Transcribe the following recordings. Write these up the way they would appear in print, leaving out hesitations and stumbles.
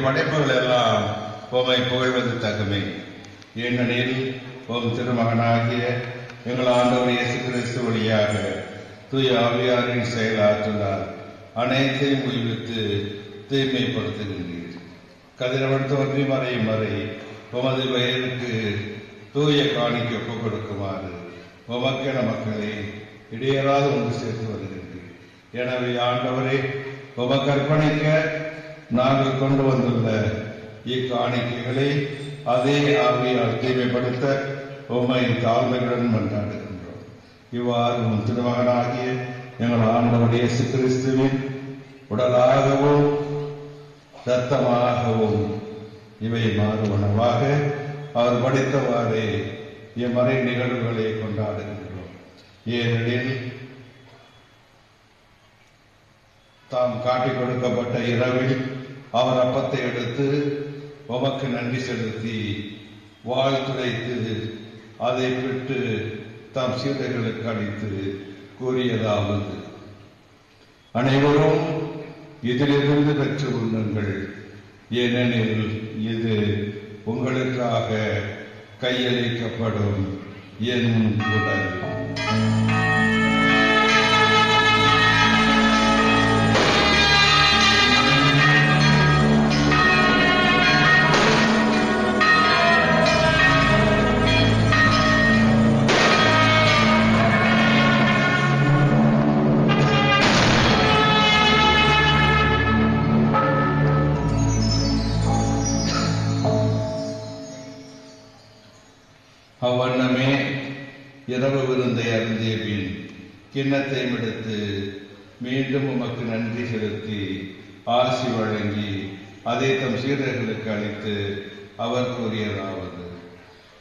படைப்புகள் எல்லாம் உம்மை புகழ்வது தகுமே. ஏனெனில் உம் திருமகனாகிய எங்கள் ஆண்டவர் இயேசு கிறிஸ்து வழியாக தூய ஆவியாரின் செயலாற்றினார் அனைத்தையும் உய்வித்து தூய்மைப்படுத்துகின்றீர். கதிரவன் தோன்றி மறையும் வரை உமது பெயருக்கு தூய காணிக்கை ஒப்புக் கொடுக்குமாறு உமக்கென மக்களை இடையராது ஒன்று சேர்த்து வருகின்றீர். எனவே ஆண்டவரே, உமக்கு அர்ப்பணிக்க நாங்கள் கொண்டு வந்துள்ள இக்காணிக்கைகளை அதே ஆவியால் தூய்மைப்படுத்த உம்மை தாழ்மையுடன் மன்றாடுகின்றோம். இவ்வாறு உம் திருமகனாகிய எங்கள் ஆண்டவர் இயேசு கிறிஸ்துவின் உடலாகவும் இரத்தமாகவும் இவை மாறுவனவாக அவர் படித்தவாறே இம்மறை நிகழ்வுகளை கொண்டாடுகின்றோம். ஏனெனில் தாம் காட்டிக் கொடுக்கப்பட்ட இரவில் அவர் அப்பத்தை எடுத்து உமக்கு நன்றி செலுத்தி வாழ்த்துரைத்து அதை பெற்று தாம் சீடர்களுக்கு அளித்து கூறியதாவது: அனைவரும் இதிலிருந்து பெற்று உண்ணுங்கள், ஏனெனில் இது உங்களுக்காக கையளிக்கப்படும் என் உடல். அவ்வண்ணமே இரவு விருந்தை அருந்திய பின் கிண்ணத்தை எடுத்து மீண்டும் உமக்கு நன்றி செலுத்தி ஆசி வழங்கி அதை தம் சீடர்களுக்கு அளித்து அவர் கூறியதாவது: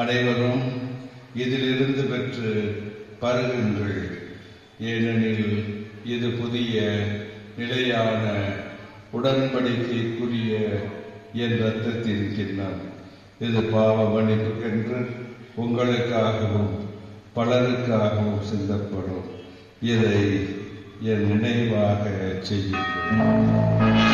அனைவரும் இதிலிருந்து பெற்று பருகுங்கள், ஏனெனில் இது புதிய நிலையான உடன்படிக்கைக்குரிய என் இரத்தத்தின் கிண்ணம். இது பாவ மன்னிப்புக்கென்று உங்களுக்காகவும் பலருக்காகவும் சிந்தப்படும். இதை என் நினைவாக செய்யுங்கள்.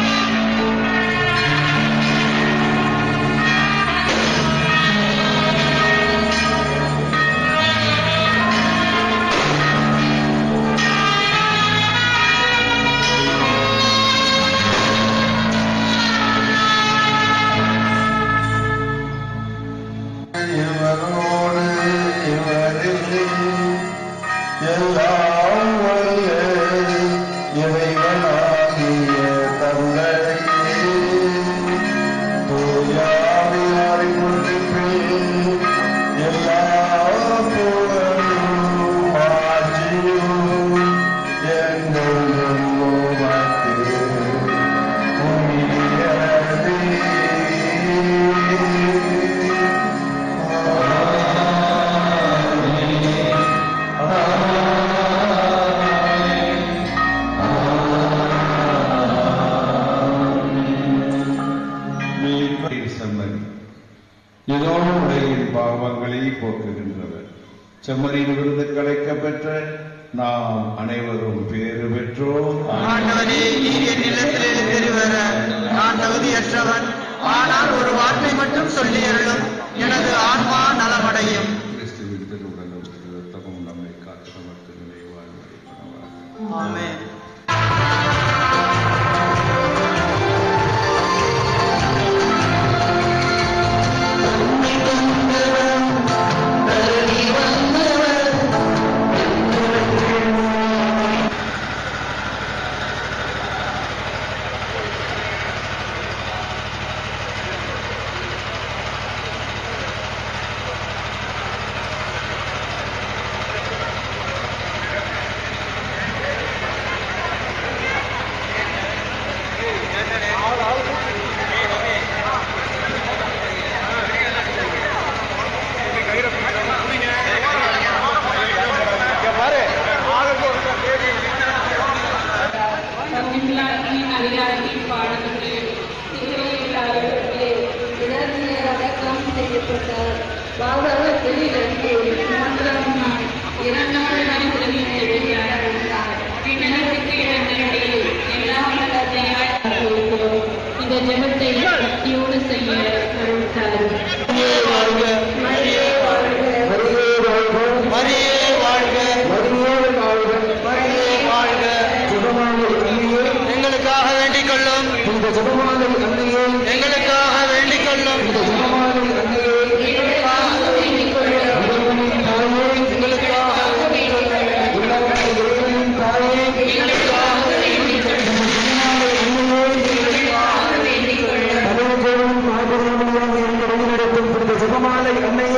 செம்மறியின் விருது கிடைக்க பெற்ற நாம் அனைவரும் பேறு பெற்றோம். ஆண்டவரே, நீர் என் நிலத்திலே தெரிவர நான் தகுதியற்றவன், ஆனால் ஒரு வார்த்தை மட்டும் சொல்லி அருளும், எனது ஆன்மா நலமடையும். கிறிஸ்துவின் திருவுடலும் இரத்தமும் நம்மை காத்து நமக்கு நிறைவாழ்வளிப்பனவாக. ஆமென். இந்த ஜெபத்தை பக்தியோடு செய்ய அருள் தாரும். வாழ்க மரியே வாழ்க மரியே வாழ்க மரியே வாழ்க மரியே வாழ்க மரியே வாழ்க. ஜெபமாலை அன்னையே எங்களுக்காக வேண்டிக் கொள்ளும். இந்த ஜெபமாலை அன்னையே எங்களுக்காக வேண்டிக் கொள்ளும். இந்த ஜெபமாலை அன்னையே எங்களுக்காக வேண்டிக் கொள்ளும். இறைவனின் தாயே எங்களுக்காக வேண்டிக் கொள்ளும். உள்ளவனை இறைவனின் தாயே எங்களுக்காக வேண்டிக் கொள்ளும். ஜெபமாலை அன்னையே எங்களுக்காக வேண்டிக் கொள்ளும். பலவற்றோடும் பாதுகாவலியாக இருந்து வழிநடத்தும் புனித ஜெபமாலை அன்னையே